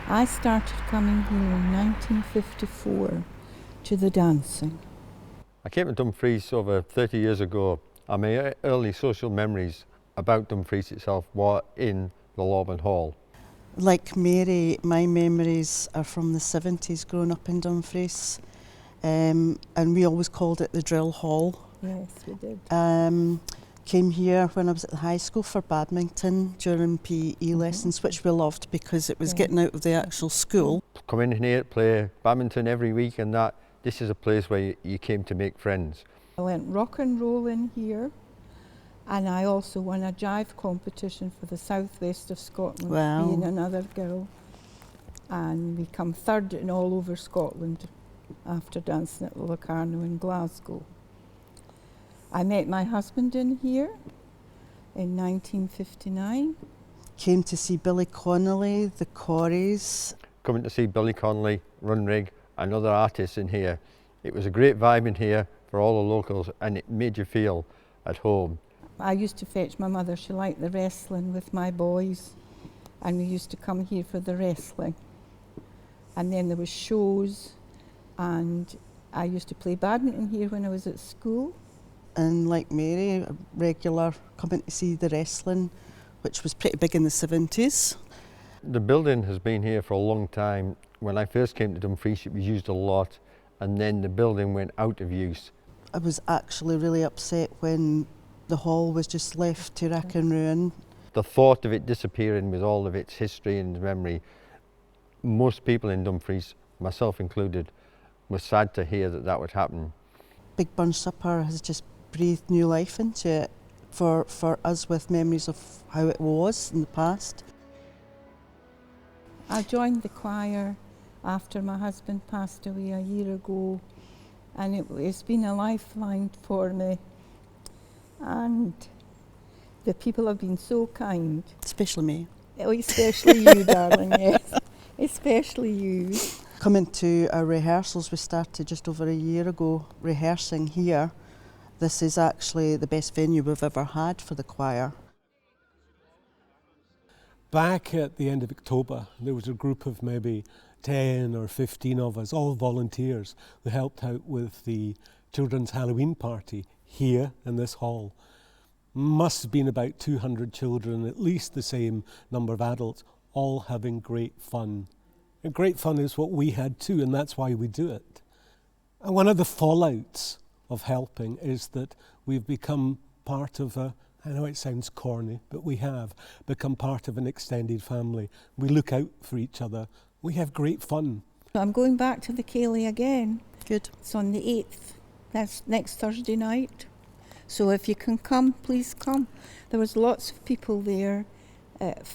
I started coming here in 1954 to the dancing. I came to Dumfries over 30 years ago, and my early social memories about Dumfries itself were in the Loreburn Hall. Like Mary, my memories are from the 70s growing up in Dumfries, and we always called it the Drill Hall. Yes, we did. Came here when I was at the high school for badminton during PE lessons, which we loved because it was getting out of the actual school. Come in here, play badminton every week, and that this is a place where you came to make friends. I went rock and roll in here, and I also won a jive competition for the southwest of Scotland, Wow. being another girl. And we come third in all over Scotland after dancing at the Locarno in Glasgow. I met my husband in here in 1959. Came to see Billy Connolly, the Corries. Coming to see Billy Connolly, Runrig, and other artists in here. It was a great vibe in here for all the locals, and it made you feel at home. I used to fetch my mother, she liked the wrestling with my boys, and we used to come here for the wrestling. And then there was shows, and I used to play badminton here when I was at school. And like Mary, a regular coming to see the wrestling, which was pretty big in the 70s. The building has been here for a long time. When I first came to Dumfries, it was used a lot, and then the building went out of use. I was actually really upset when the hall was just left to rack and ruin. The thought of it disappearing with all of its history and memory, most people in Dumfries, myself included, were sad to hear that that would happen. Big Burn Supper has just breathed new life into it for us, with memories of how it was in the past. I joined the choir after my husband passed away a year ago, and it's been a lifeline for me. And the people have been so kind. Especially me. Oh, especially you, darling, yes. Especially you. Coming to our rehearsals, we started just over a year ago rehearsing here. This is actually the best venue we've ever had for the choir. Back at the end of October, there was a group of maybe 10 or 15 of us, all volunteers, who helped out with the children's Halloween party here in this hall. Must have been about 200 children, at least the same number of adults, all having great fun. And great fun is what we had too, and that's why we do it. And one of the fallouts of helping is that we've become part of I know it sounds corny, but we have become part of an extended family. We look out for each other. We have great fun. I'm going back to the Ceilidh again. Good. It's on the 8th. That's next Thursday night. So if you can come, please come. There was lots of people there,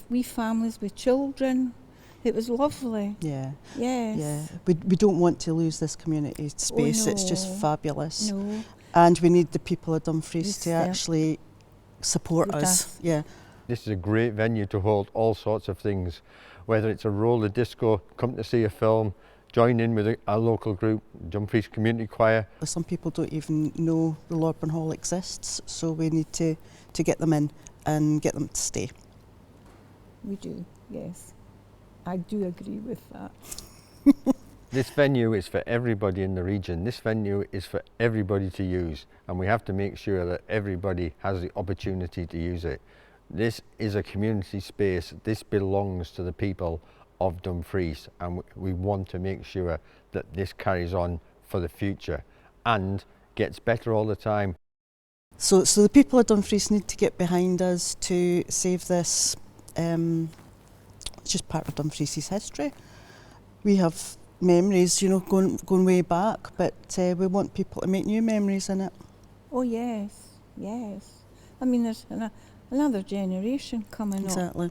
wee families with children. It was lovely. Yeah. Yes. Yeah. We don't want to lose this community space. Oh, It's just no. fabulous. No. And we need the people of Dumfries Yes, to yeah. actually support With us. us. Yeah. This is a great venue to hold all sorts of things, whether it's a roller disco, come to see a film, join in with a local group, Dumfries Community Choir. Some people don't even know the Loreburn Hall exists, so we need to get them in and get them to stay. We do, yes. I do agree with that. This venue is for everybody in the region. This venue is for everybody to use, and we have to make sure that everybody has the opportunity to use it. This is a community space. This belongs to the people of Dumfries, and we want to make sure that this carries on for the future and gets better all the time. So the people of Dumfries need to get behind us to save this. It's just part of Dumfries' history. We have memories, going way back, but we want people to make new memories in it. Oh yes, yes. I mean, there's another generation coming up. Exactly.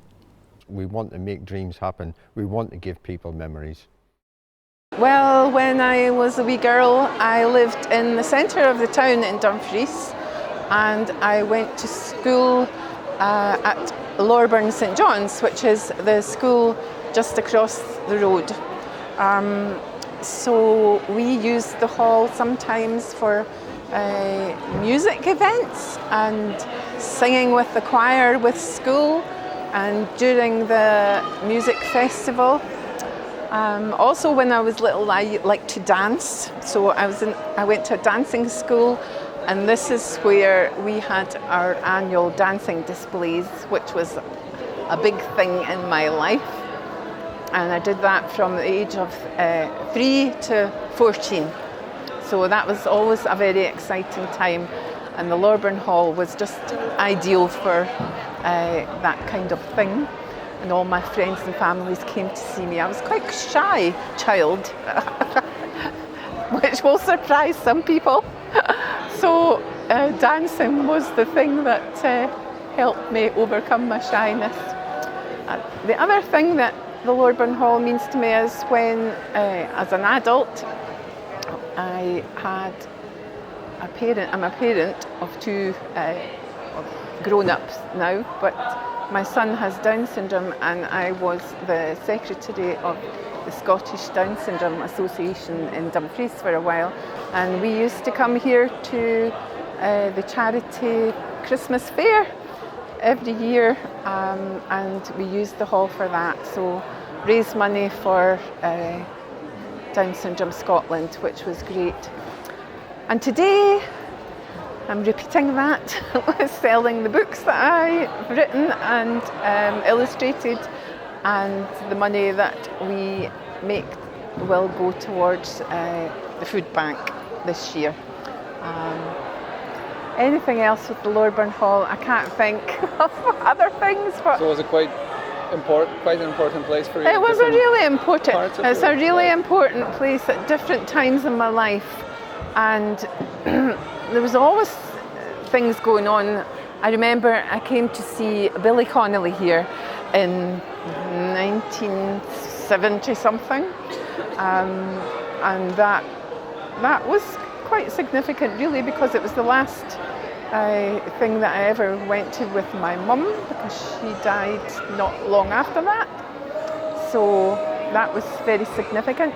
We want to make dreams happen. We want to give people memories. Well, when I was a wee girl, I lived in the centre of the town in Dumfries, and I went to school at Loreburn St John's, which is the school just across the road. So we use the hall sometimes for music events and singing with the choir with school, and during the music festival Also, when I was little, I liked to dance. So I went to a dancing school, and this is where we had our annual dancing displays, which was a big thing in my life. And I did that from the age of 3 to 14. So that was always a very exciting time. And the Loreburn Hall was just ideal for that kind of thing. And all my friends and families came to see me. I was quite a shy child, which will surprise some people. So dancing was the thing that helped me overcome my shyness. The other thing that the Loreburn Hall means to me is when, as an adult, I had a parent. I'm a parent of 2 grown-ups now, but my son has Down syndrome, and I was the secretary of the Scottish Down Syndrome Association in Dumfries for a while, and we used to come here to the charity Christmas fair every year, and we used the hall for that, so raise money for Down Syndrome Scotland, which was great. And today I'm repeating that, selling the books that I've written and illustrated, and the money that we make will go towards the food bank this year. Anything else with the Loreburn Hall? I can't think of other things. But so was it quite an important place for you? It was a really important. It's a really life? important place at different times in my life, and there was always things going on. I remember I came to see Billy Connolly here in 1970 something, and that was quite significant, really, because it was the last thing that I ever went to with my mum, because she died not long after that. So that was very significant.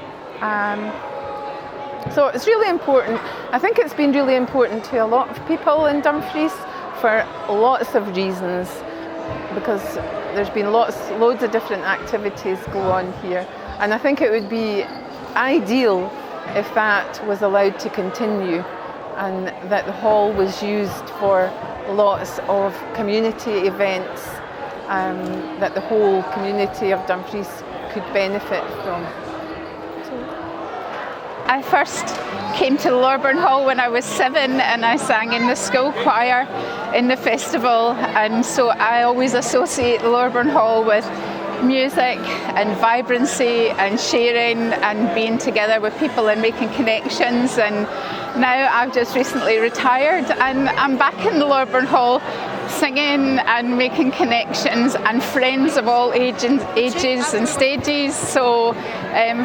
So it's really important. I think it's been really important to a lot of people in Dumfries for lots of reasons, because there's been loads of different activities go on here, and I think it would be ideal if that was allowed to continue, and that the hall was used for lots of community events that the whole community of Dumfries could benefit from. I first came to the Loreburn Hall when I was 7, and I sang in the school choir in the festival, and so I always associate the Loreburn Hall with music and vibrancy and sharing and being together with people and making connections. And now I've just recently retired and I'm back in the Loreburn Hall singing and making connections and friends of all ages and stages. So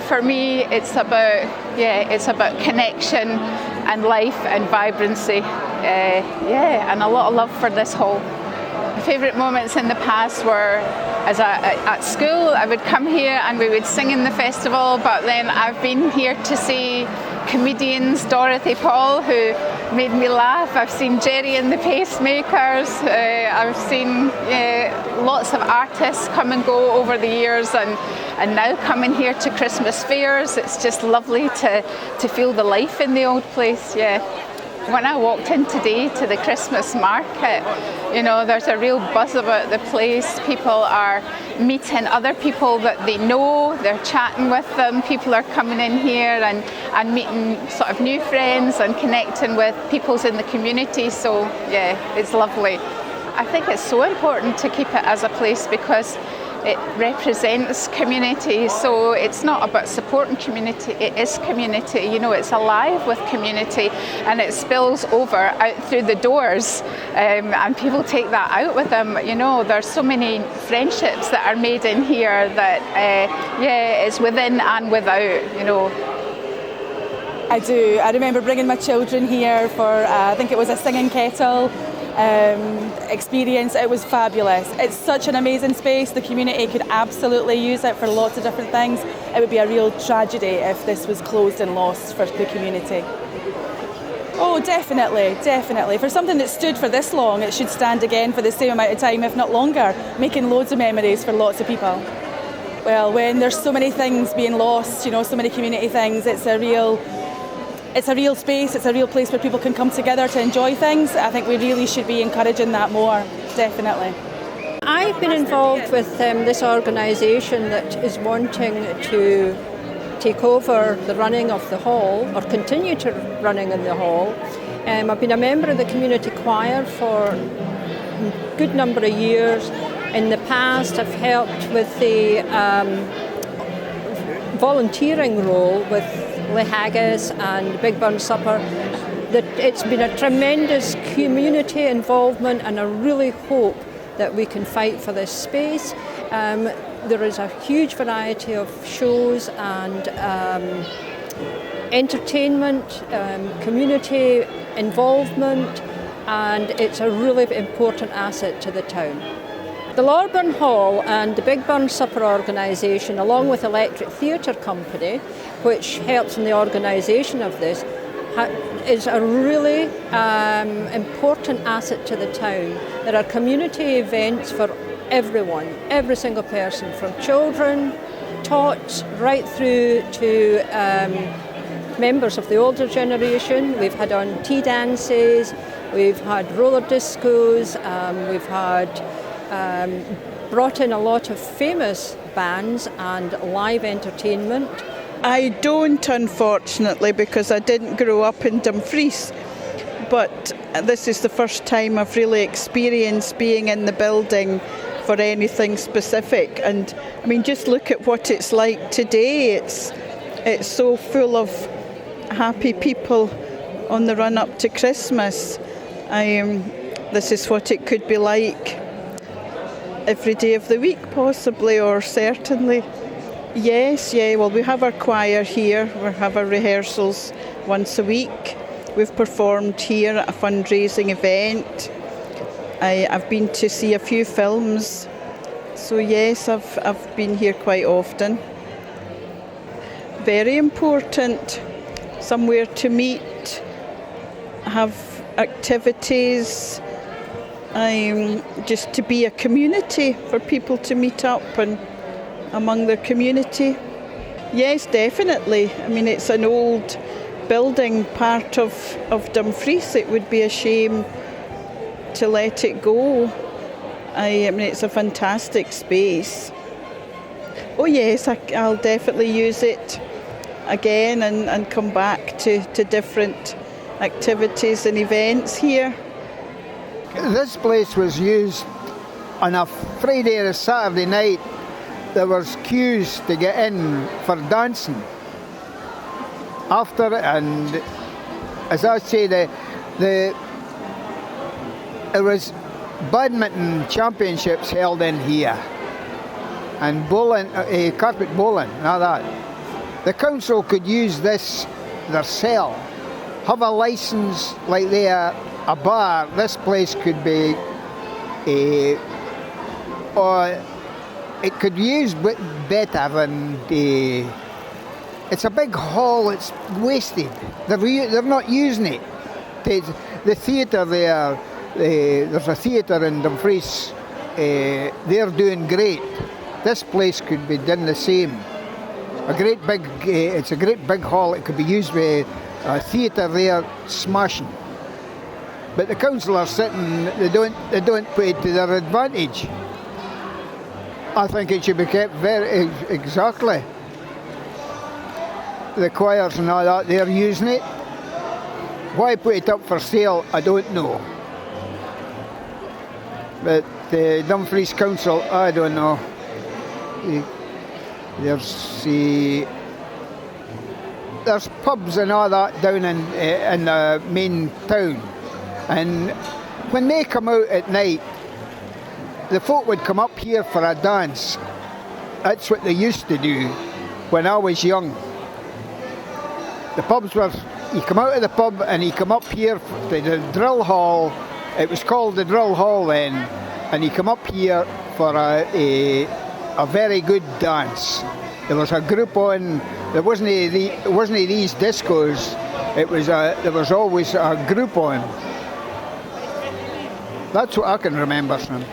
for me it's about connection and life and vibrancy, and a lot of love for this hall. My favourite moments in the past were at school. I would come here and we would sing in the festival, but then I've been here to see comedians, Dorothy Paul, who made me laugh. I've seen Jerry and the Pacemakers. I've seen lots of artists come and go over the years, and now coming here to Christmas fairs, it's just lovely to feel the life in the old place. Yeah. When I walked in today to the Christmas market, there's a real buzz about the place. People are meeting other people that they know, they're chatting with them. People are coming in here and meeting sort of new friends and connecting with people in the community. So yeah, it's lovely. I think it's so important to keep it as a place because it represents community, so it's not about supporting community, it is community. It's alive with community, and it spills over out through the doors, and people take that out with them. There's so many friendships that are made in here that it's within and without. I do. I remember bringing my children here for I think it was a singing kettle experience. It was fabulous. It's such an amazing space. The community could absolutely use it for lots of different things. It would be a real tragedy if this was closed and lost for the community. Oh, definitely. For something that stood for this long, it should stand again for the same amount of time, if not longer, making loads of memories for lots of people. well, when there's so many things being lost, you know, so many community things, it's a real space, it's a real place where people can come together to enjoy things. I think we really should be encouraging that more, definitely. I've been involved with this organisation that is wanting to take over the running of the hall, or continue to running in the hall. I've been a member of the community choir for a good number of years. In the past, I've helped with the volunteering role with Le Haggis and Big Burn Supper. It's been a tremendous community involvement, and I really hope that we can fight for this space. There is a huge variety of shows and entertainment, community involvement, and it's a really important asset to the town. The Loreburn Hall and the Big Burn Supper organisation, along with Electric Theatre Company, which helps in the organisation of this, is a really important asset to the town. There are community events for everyone, every single person, from children, tots, right through to members of the older generation. We've had on tea dances, we've had roller discos, we've had brought in a lot of famous bands and live entertainment. I don't, unfortunately, because I didn't grow up in Dumfries, but this is the first time I've really experienced being in the building for anything specific. And I mean, just look at what it's like today. It's so full of happy people on the run up to Christmas. This is what it could be like every day of the week, possibly, or certainly. Yes, well, we have our choir here. We have our rehearsals once a week. We've performed here at a fundraising event. I've been to see a few films. So yes, I've been here quite often. Very important. Somewhere to meet, have activities, just to be a community for people to meet up and among their community. Yes, definitely. I mean, it's an old building, part of Dumfries. It would be a shame to let it go. I mean, it's a fantastic space. Oh yes, I'll definitely use it again and come back to different activities and events here. This place was used on a Friday or a Saturday night. There was queues to get in for dancing after, and as I say, there was badminton championships held in here, and bowling, carpet bowling, and all that. The council could use this themselves, have a licence like they are a bar. This place could be or it could be used better than it's a big hall. It's wasted. They're not using it. The theatre there, there's a theatre in Dumfries. They're doing great. This place could be done the same. It's a great big hall. It could be used with a theatre there, smashing. But the council are sitting. They don't put it to their advantage. I think it should be kept very exactly. The choirs and all that, they're using it. Why put it up for sale, I don't know. But the Dumfries Council, I don't know. There's pubs and all that down in the main town. And when they come out at night, the folk would come up here for a dance. That's what they used to do when I was young. The pubs were, you come out of the pub and you come up here to the drill hall. It was called the drill hall then. And you come up here for a very good dance. There was a group on, there wasn't these discos. There was always a group on. That's what I can remember, son.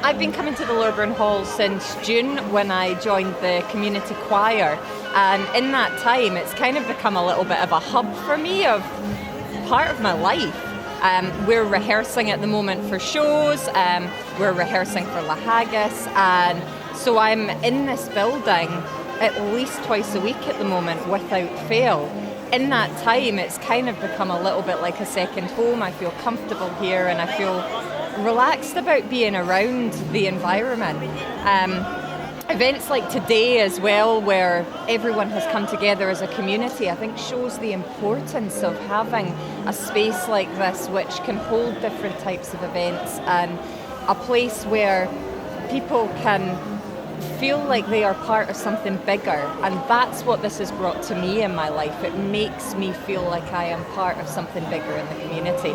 I've been coming to the Loreburn Hall since June when I joined the community choir, and in that time it's kind of become a little bit of a hub for me, of part of my life. We're rehearsing at the moment for shows, we're rehearsing for La Haggis, and so I'm in this building at least twice a week at the moment without fail. In that time it's kind of become a little bit like a second home. I feel comfortable here and I feel relaxed about being around the environment. Events like today as well, where everyone has come together as a community, I think shows the importance of having a space like this which can hold different types of events, and a place where people can feel like they are part of something bigger. And that's what this has brought to me in my life. It makes me feel like I am part of something bigger in the community.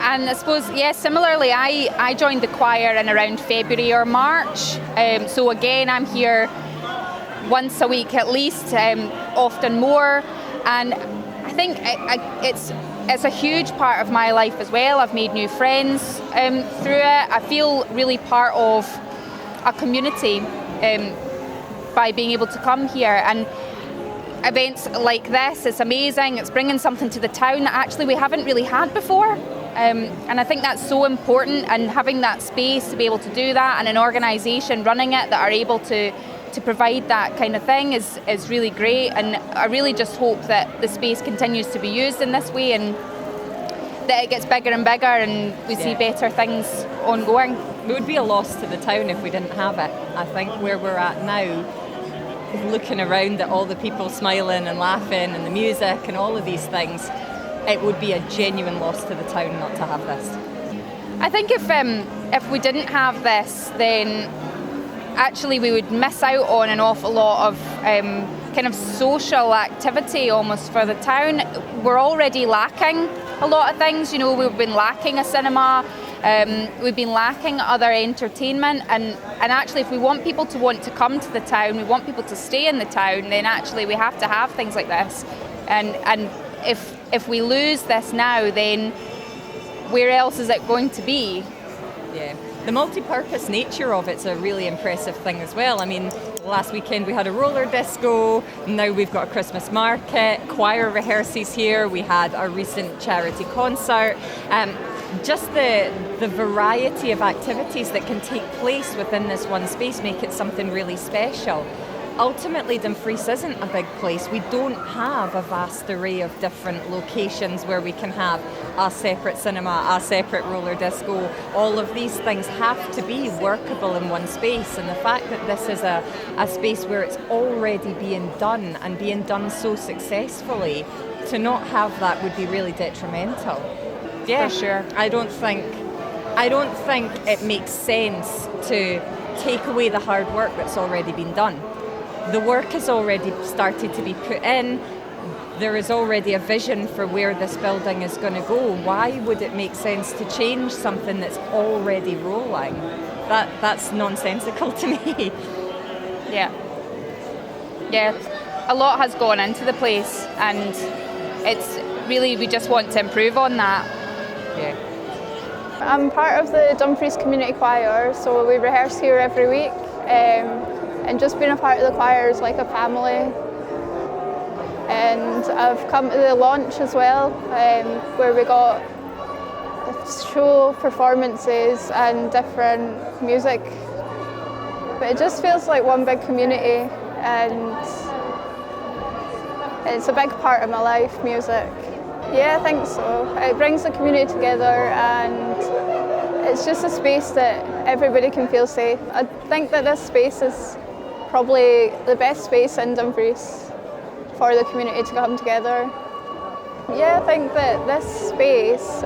And I suppose, similarly, I joined the choir in around February or March. So again, I'm here once a week at least, often more. And I think it's a huge part of my life as well. I've made new friends through it. I feel really part of a community by being able to come here. And events like this, it's amazing. It's bringing something to the town that actually we haven't really had before. And I think that's so important, and having that space to be able to do that, and an organisation running it that are able to provide that kind of thing is really great. And I really just hope that the space continues to be used in this way, and that it gets bigger and bigger and we see better things ongoing. It would be a loss to the town if we didn't have it. I think where we're at now, looking around at all the people smiling and laughing and the music and all of these things, it would be a genuine loss to the town not to have this. I think if we didn't have this, then actually we would miss out on an awful lot of kind of social activity almost for the town. We're already lacking a lot of things. You know, we've been lacking a cinema, we've been lacking other entertainment, and actually if we want people to want to come to the town, we want people to stay in the town, then actually we have to have things like this. And if we lose this now, then where else is it going to be? Yeah, the multi-purpose nature of it's a really impressive thing as well. I mean, last weekend we had a roller disco, now we've got a Christmas market, choir rehearsals here, we had our recent charity concert. Just the variety of activities that can take place within this one space make it something really special. Ultimately, Dumfries isn't a big place. We don't have a vast array of different locations where we can have a separate cinema, a separate roller disco. All of these things have to be workable in one space, and the fact that this is a space where it's already being done and being done so successfully, to not have that would be really detrimental. Yeah, for sure. I don't think it makes sense to take away the hard work that's already been done. The work has already started to be put in. There is already a vision for where this building is going to go. Why would it make sense to change something that's already rolling? That's nonsensical to me. Yeah. A lot has gone into the place, and it's really, we just want to improve on that. Yeah. I'm part of the Dumfries Community Choir, so we rehearse here every week. And just being a part of the choir is like a family. And I've come to the launch as well, where we got show performances and different music. But it just feels like one big community, and it's a big part of my life, music. Yeah, I think so. It brings the community together, and it's just a space that everybody can feel safe. I think that this space is probably the best space in Dumfries for the community to come together. Yeah, I think that this space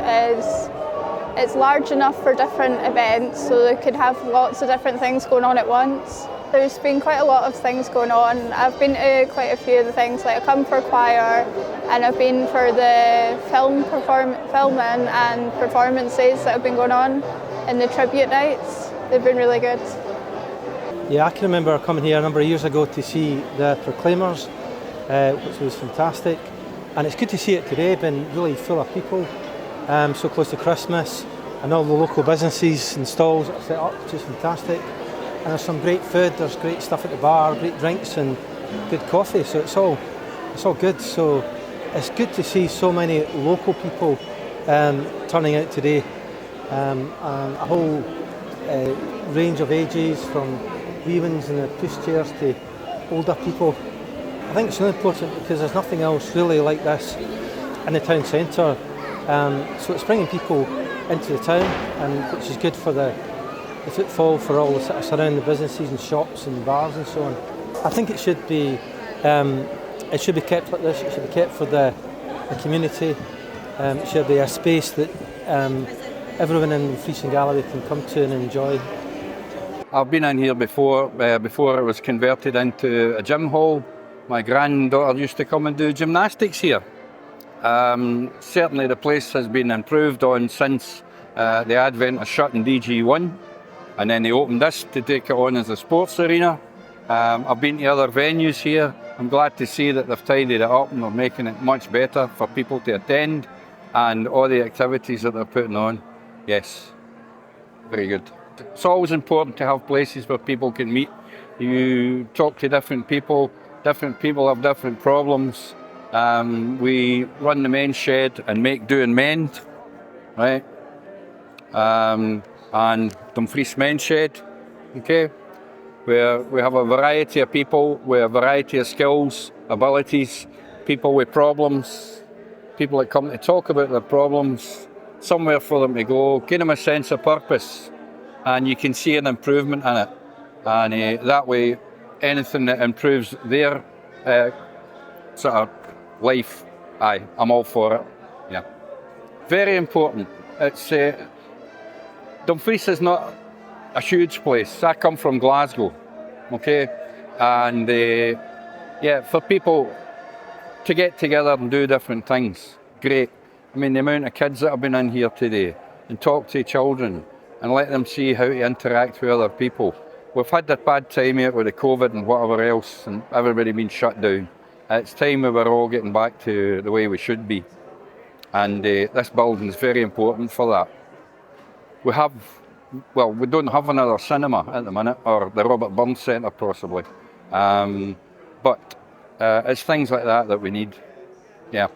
it's large enough for different events, so they could have lots of different things going on at once. There's been quite a lot of things going on. I've been to quite a few of the things, like I come for choir, and I've been for the filming and performances that have been going on in the tribute nights. They've been really good. Yeah, I can remember coming here a number of years ago to see the Proclaimers, which was fantastic. And it's good to see it today, been really full of people, so close to Christmas. and all the local businesses and stalls that are set up, which is fantastic. And there's some great food, there's great stuff at the bar, great drinks and good coffee, so it's all good. So it's good to see so many local people turning out today, and a whole range of ages, from wee ones in the pushchairs to older people. I think it's really important because there's nothing else really like this in the town centre. So it's bringing people into the town, and which is good for the footfall for all the surrounding businesses and shops and bars and so on. I think it should be kept like this. It should be kept for the community. It should be a space that everyone in Fries and Galloway can come to and enjoy. I've been in here before it was converted into a gym hall. My granddaughter used to come and do gymnastics here. Certainly the place has been improved on since the advent of shutting DG1, and then they opened this to take it on as a sports arena. I've been to other venues here. I'm glad to see that they've tidied it up and they're making it much better for people to attend, and all the activities that they're putting on. Yes, very good. It's always important to have places where people can meet. You talk to different people have different problems. We run the main shed and make do and mend, right? And Dumfries main shed, okay? Where we have a variety of people with a variety of skills, abilities, people with problems, people that come to talk about their problems, somewhere for them to go, give them a sense of purpose, and you can see an improvement in it. And that way, anything that improves their sort of life, I'm all for it. Yeah, very important. It's Dumfries is not a huge place. I come from Glasgow, okay, and yeah, for people to get together and do different things, great. I mean, the amount of kids that have been in here today and talk to children and let them see how to interact with other people. We've had that bad time here with the COVID and whatever else, and everybody been shut down. It's time we were all getting back to the way we should be, and this building is very important for that. We don't have another cinema at the minute, or the Robert Burns Centre possibly, but it's things like that we need. Yeah,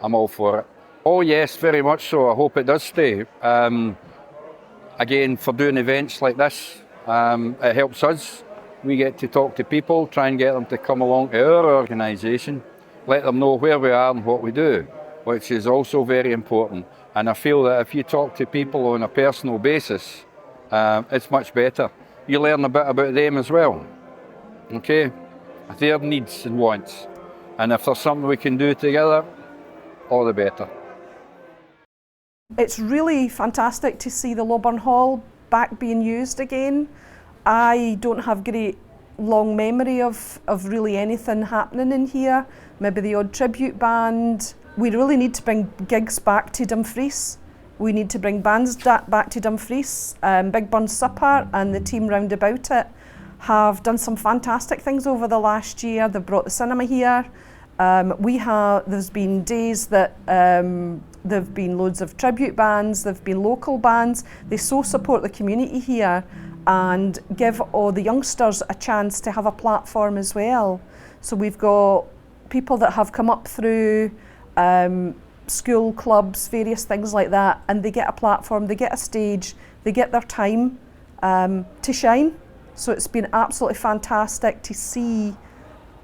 I'm all for it. Oh yes, very much so. I hope it does stay. Again, for doing events like this, it helps us. We get to talk to people, try and get them to come along to our organisation, let them know where we are and what we do, which is also very important. And I feel that if you talk to people on a personal basis, it's much better. You learn a bit about them as well, okay? Their needs and wants. And if there's something we can do together, all the better. It's really fantastic to see the Loreburn Hall back being used again. I don't have great long memory of really anything happening in here. Maybe the odd tribute band. We really need to bring gigs back to Dumfries. We need to bring bands back to Dumfries. Big Burn Supper and the team round about it have done some fantastic things over the last year. They've brought the cinema here. There's been days that there've been loads of tribute bands, there've been local bands. They so support the community here and give all the youngsters a chance to have a platform as well. So we've got people that have come up through school clubs, various things like that, and they get a platform, they get a stage, they get their time to shine. So it's been absolutely fantastic to see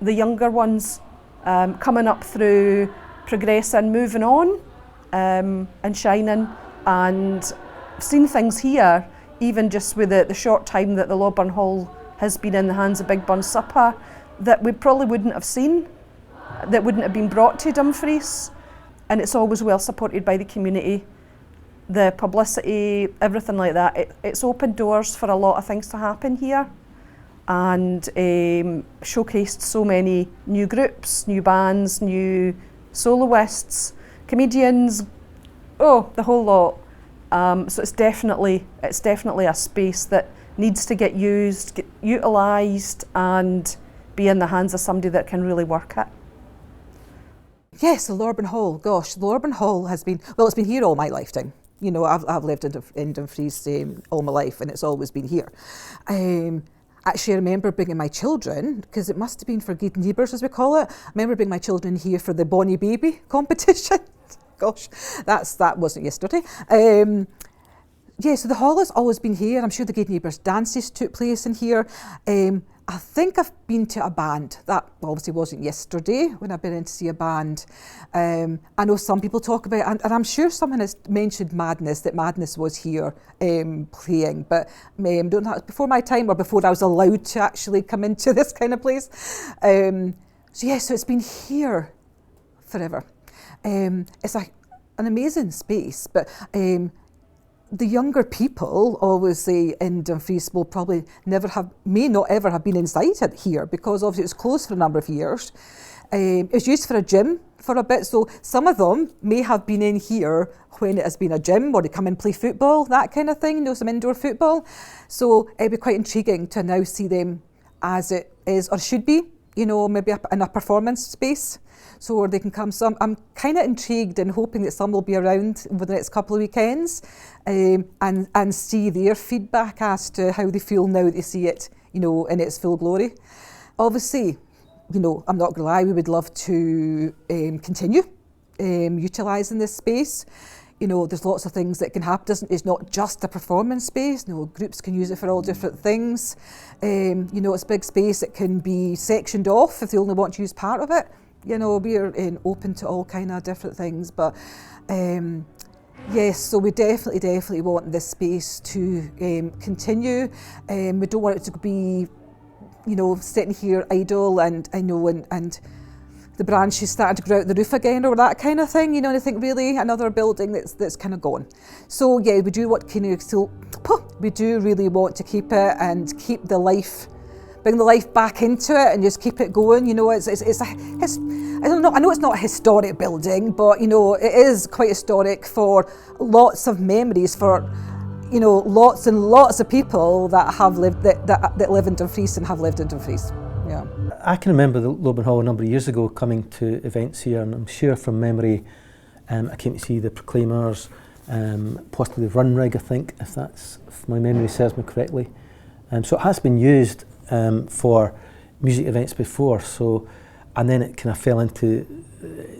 the younger ones coming up through, progressing, moving on, and shining, and seen things here, even just with the short time that the Loreburn Hall has been in the hands of Big Burn Supper, that we probably wouldn't have seen, that wouldn't have been brought to Dumfries. And it's always well supported by the community, the publicity, everything like that. It's opened doors for a lot of things to happen here, and showcased so many new groups, new bands, new soloists, comedians, the whole lot. So it's definitely a space that needs to get used, get utilised, and be in the hands of somebody that can really work it. Yes, the Loreburn Hall. Gosh, the Loreburn Hall has been, well, it's been here all my lifetime. You know, I've lived in Dumfries all my life, and it's always been here. Actually, I remember bringing my children, because it must have been for Good Neighbours, as we call it. I remember bringing my children here for the Bonnie Baby competition. Gosh, that wasn't yesterday. Yeah, so the hall has always been here. I'm sure the Good Neighbours dances took place in here. I think I've been to a band. That obviously wasn't yesterday when I've been in to see a band. I know some people talk about it, and I'm sure someone has mentioned Madness, that Madness was here playing, but don't know if that was before my time or before I was allowed to actually come into this kind of place. So it's been here forever. It's an amazing space, but the younger people, obviously, in Dumfries will probably may not ever have been inside it here, because obviously it was closed for a number of years. It was used for a gym for a bit, so some of them may have been in here when it has been a gym, or they come and play football, that kind of thing, some indoor football. So it'd be quite intriguing to now see them as it is, or should be, maybe in a performance space. So they can come. So I'm kind of intrigued and hoping that some will be around over the next couple of weekends and see their feedback as to how they feel now that they see it, in its full glory. Obviously, I'm not going to lie, we would love to continue utilising this space. There's lots of things that can happen. It's not just a performance space. Groups can use it for all different things. It's a big space. It can be sectioned off if they only want to use part of it. We're open to all kind of different things, but yes, so we definitely want this space to continue. We don't want it to be, sitting here idle and the branches starting to grow out the roof again or that kind of thing. And I think really another building that's kind of gone. So yeah, we do really want to keep it and keep the life. Bring the life back into it and just keep it going. I don't know. I know it's not a historic building, but it is quite historic for lots of memories for lots and lots of people that have lived that live in Dumfries and have lived in Dumfries. Yeah. I can remember the Loreburn Hall a number of years ago coming to events here, and I'm sure from memory, I came to see the Proclaimers, possibly the Run Rig, I think, if my memory serves me correctly. So it has been used for music events before, and then it kind of fell into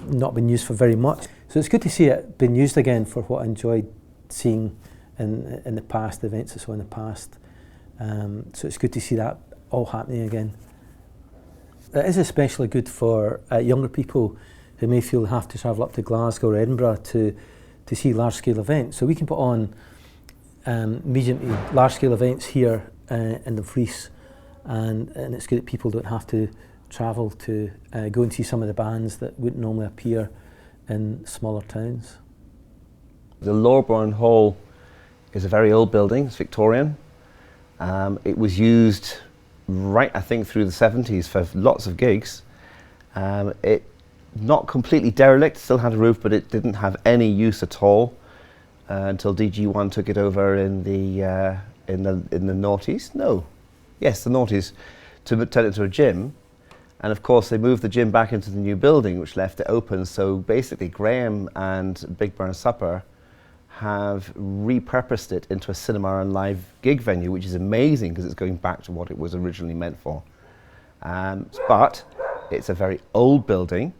not being used for very much. So it's good to see it being used again for what I enjoyed seeing in the past, the events I saw in the past. So it's good to see that all happening again. It is especially good for younger people who may feel they have to travel up to Glasgow or Edinburgh to see large-scale events. So we can put on medium to large-scale events here in Dumfries. And it's good that people don't have to travel to go and see some of the bands that wouldn't normally appear in smaller towns. The Loreburn Hall is a very old building, it's Victorian. It was used I think through the 70s for lots of gigs. It not completely derelict, still had a roof, but it didn't have any use at all until DG1 took it over in the noughties. No. Yes, the noughties, to turn it into a gym. And of course they moved the gym back into the new building, which left it open. So basically Graham and Big Burn Supper have repurposed it into a cinema and live gig venue, which is amazing because it's going back to what it was originally meant for. But it's a very old building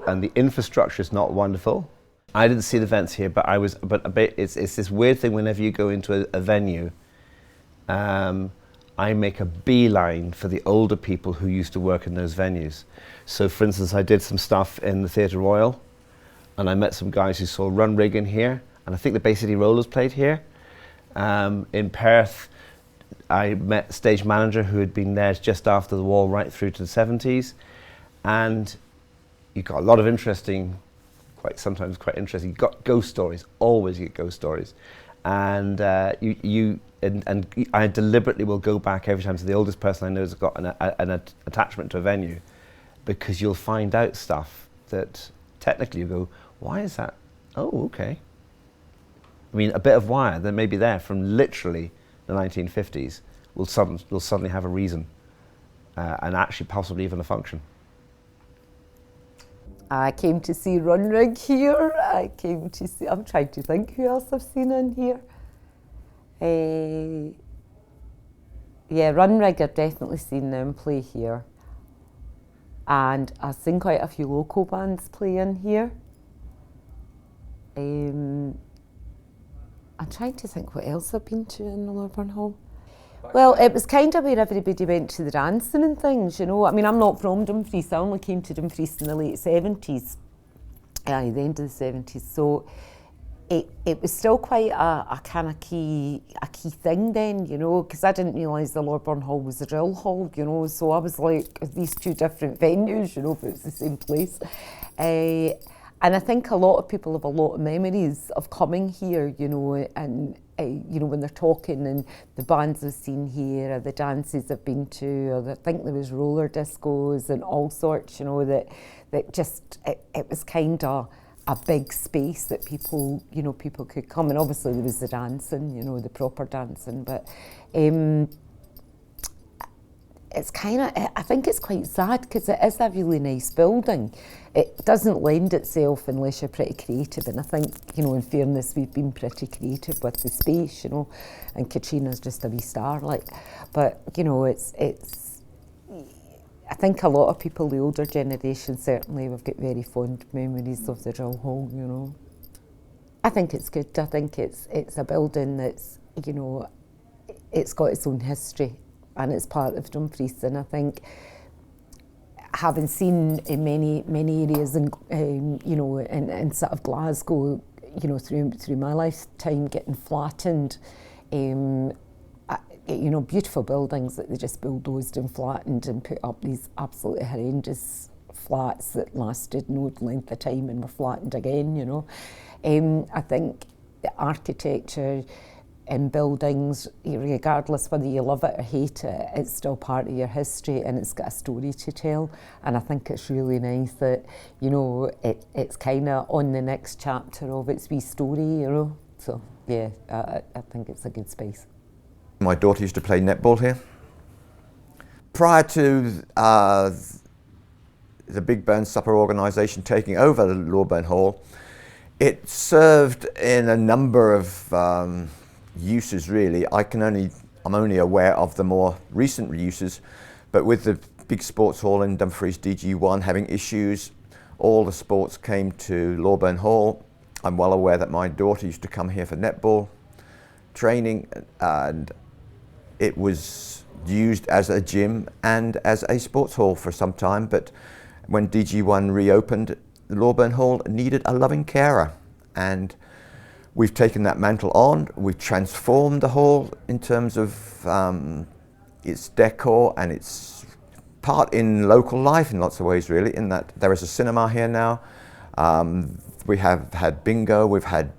and the infrastructure is not wonderful. I didn't see the events here, but it's this weird thing whenever you go into a venue. I make a beeline for the older people who used to work in those venues. So for instance, I did some stuff in the Theatre Royal and I met some guys who saw Run Rig in here, and I think the Bay City Rollers played here. In Perth, I met a stage manager who had been there just after the war right through to the 70s, and you got a lot of interesting, sometimes quite interesting, you got ghost stories, always get ghost stories. And and I deliberately will go back every time to the oldest person I know has got an attachment to a venue, because you'll find out stuff that technically you go, why is that? Oh, okay. I mean, a bit of wire that may be there from literally the 1950s will suddenly have a reason and actually possibly even a function. I came to see Runrig here. I came to see, I'm trying to think who else I've seen in here. Yeah, Runrig, I've definitely seen them play here. And I've seen quite a few local bands play in here. I'm trying to think what else I've been to in the Loreburn Hall. Well, it was kind of where everybody went to the dancing and things, you know. I mean, I'm not from Dumfries, I only came to Dumfries in the late 70s, the end of the 70s, so it was still quite a kind of key thing then, you know, because I didn't realise the Loreburn Hall was a drill hall, you know, so I was like, these two different venues, you know, but it's the same place. And I think a lot of people have a lot of memories of coming here, you know, and you know, when they're talking and the bands I've seen here, or the dances I've been to, or I think there was roller discos and all sorts, you know, that just, it was kind of a big space that people, you know, people could come. And obviously there was the dancing, you know, the proper dancing, but it's kind of, I think it's quite sad because it is a really nice building. It doesn't lend itself unless you're pretty creative, and I think, you know, in fairness, we've been pretty creative with the space, you know, and Katrina's just a wee star, like, but, you know, it's I think a lot of people, the older generation certainly, have got very fond memories of the drill hall, you know. I think it's good. I think it's a building that's, you know, it's got its own history and it's part of Dumfries, and I think having seen in many areas in you know, in sort of Glasgow, you know, through my lifetime, getting flattened, you know, beautiful buildings that they just bulldozed and flattened and put up these absolutely horrendous flats that lasted no length of time and were flattened again, you know. I think the architecture in buildings, regardless whether you love it or hate it, it's still part of your history and it's got a story to tell. And I think it's really nice that, you know, it's kind of on the next chapter of its wee story, you know. So, yeah, I think it's a good space. My daughter used to play netball here. Prior to the Big Burn Supper organisation taking over the Loreburn Hall, it served in a number of uses, really. I'm only aware of the more recent uses, but with the big sports hall in Dumfries, DG1, having issues, all the sports came to Loreburn Hall. I'm well aware that my daughter used to come here for netball training, and it was used as a gym and as a sports hall for some time, but when DG1 reopened, the Loreburn Hall needed a loving carer, and we've taken that mantle on. We've transformed the hall in terms of its decor and its part in local life in lots of ways, really, in that there is a cinema here now. We have had bingo, we've had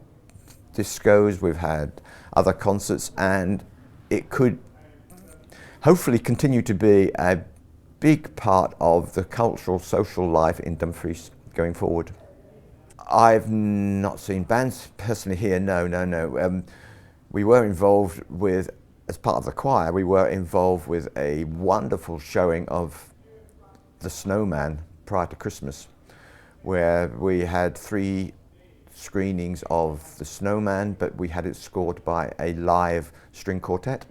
discos, we've had other concerts, and it could hopefully continue to be a big part of the cultural, social life in Dumfries going forward. I've not seen bands personally here, no. We were involved with, as part of the choir, we were involved with a wonderful showing of The Snowman prior to Christmas, where we had 3 screenings of The Snowman, but we had it scored by a live string quartet,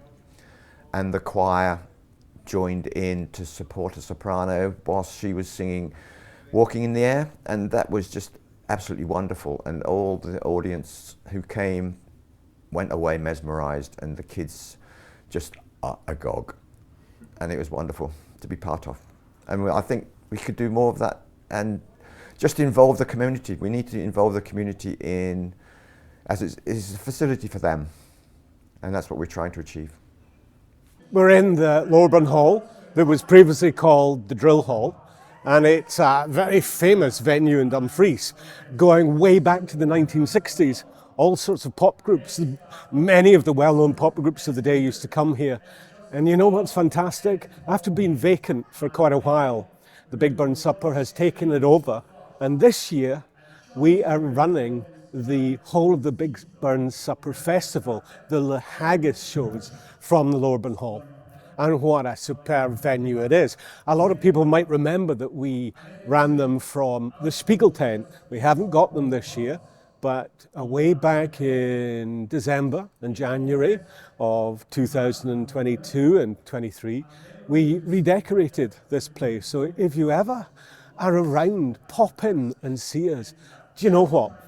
and the choir joined in to support a soprano whilst she was singing Walking in the Air, and that was just absolutely wonderful, and all the audience who came went away mesmerised, and the kids just agog, and it was wonderful to be part of. And I think we could do more of that and just involve the community. We need to involve the community in, as it's a facility for them, and that's what we're trying to achieve. We're in the Loreburn Hall that was previously called the Drill Hall, and it's a very famous venue in Dumfries, going way back to the 1960s. All sorts of pop groups, many of the well-known pop groups of the day used to come here. And you know what's fantastic? After being vacant for quite a while, the Big Burn Supper has taken it over, and this year we are running the whole of the Big Burn Supper Festival, the haggis shows from the Loreburn Hall. And what a superb venue it is. A lot of people might remember that we ran them from the Spiegel tent. We haven't got them this year, but way back in December and January of 2022 and 23, we redecorated this place. So if you ever are around, pop in and see us. Do you know what?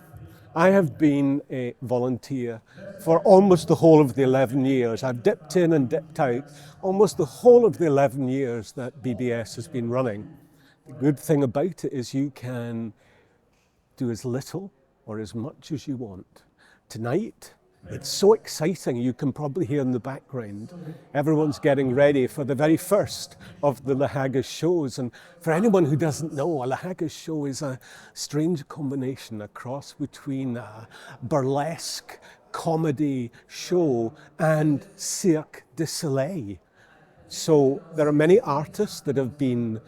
I have been a volunteer for almost the whole of the 11 years. I've dipped in and dipped out almost the whole of the 11 years that BBS has been running. The good thing about it is you can do as little or as much as you want. Tonight, it's so exciting, you can probably hear in the background. Everyone's getting ready for the very first of the Lahagas shows. And for anyone who doesn't know, a Lahagas show is a strange combination, a cross between a burlesque comedy show and Cirque du Soleil. So there are many artists that have been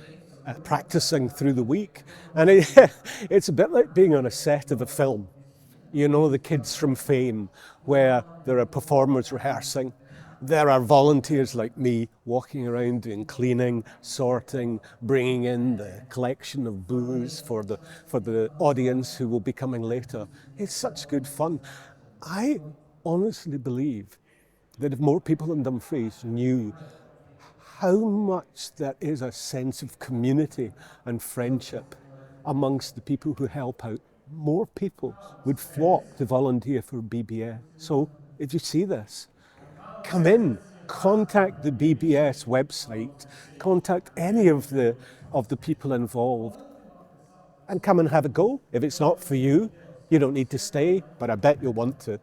practicing through the week. And it's a bit like being on a set of a film. You know, the kids from Fame, where there are performers rehearsing. There are volunteers like me walking around doing cleaning, sorting, bringing in the collection of booze for the audience who will be coming later. It's such good fun. I honestly believe that if more people in Dumfries knew how much there is a sense of community and friendship amongst the people who help out, more people would flock to volunteer for BBS. So if you see this, come in, contact the BBS website, contact any of the people involved, and come and have a go. If it's not for you, you don't need to stay, but I bet you'll want to.